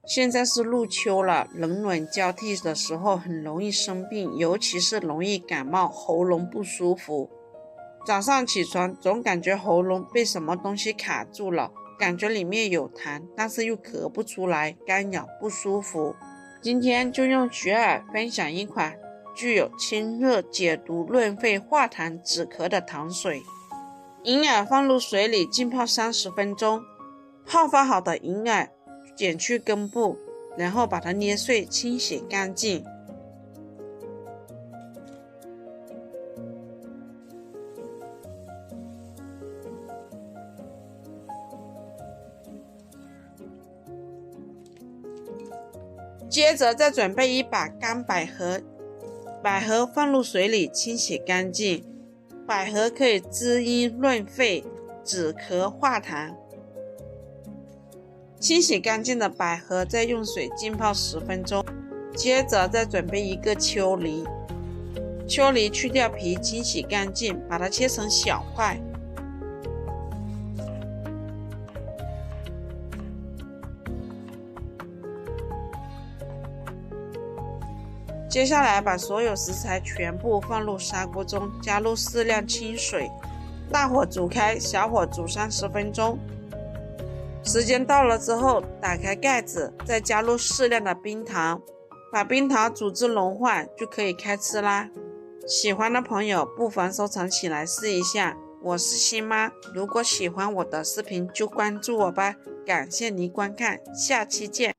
现在是入秋了，冷暖交替的时候很容易生病，尤其是容易感冒，喉咙不舒服。早上起床总感觉喉咙被什么东西卡住了，感觉里面有痰，但是又咳不出来，干痒不舒服。今天就用雪耳分享一款具有清热解毒、润肺化痰、止咳的糖水。银耳放入水里浸泡30分钟，泡发好的银耳剪去根部，然后把它捏碎清洗干净。接着再准备一把干百合，百合放入水里清洗干净。百合可以滋阴润肺、止咳化痰。清洗干净的百合再用水浸泡10分钟。接着再准备一个秋梨，秋梨去掉皮，清洗干净，把它切成小块。接下来把所有食材全部放入砂锅中，加入适量清水，大火煮开，小火煮30分钟。时间到了之后，打开盖子，再加入适量的冰糖，把冰糖煮至融化，就可以开吃啦。喜欢的朋友不妨收藏起来试一下。我是新妈，如果喜欢我的视频就关注我吧。感谢您观看，下期见。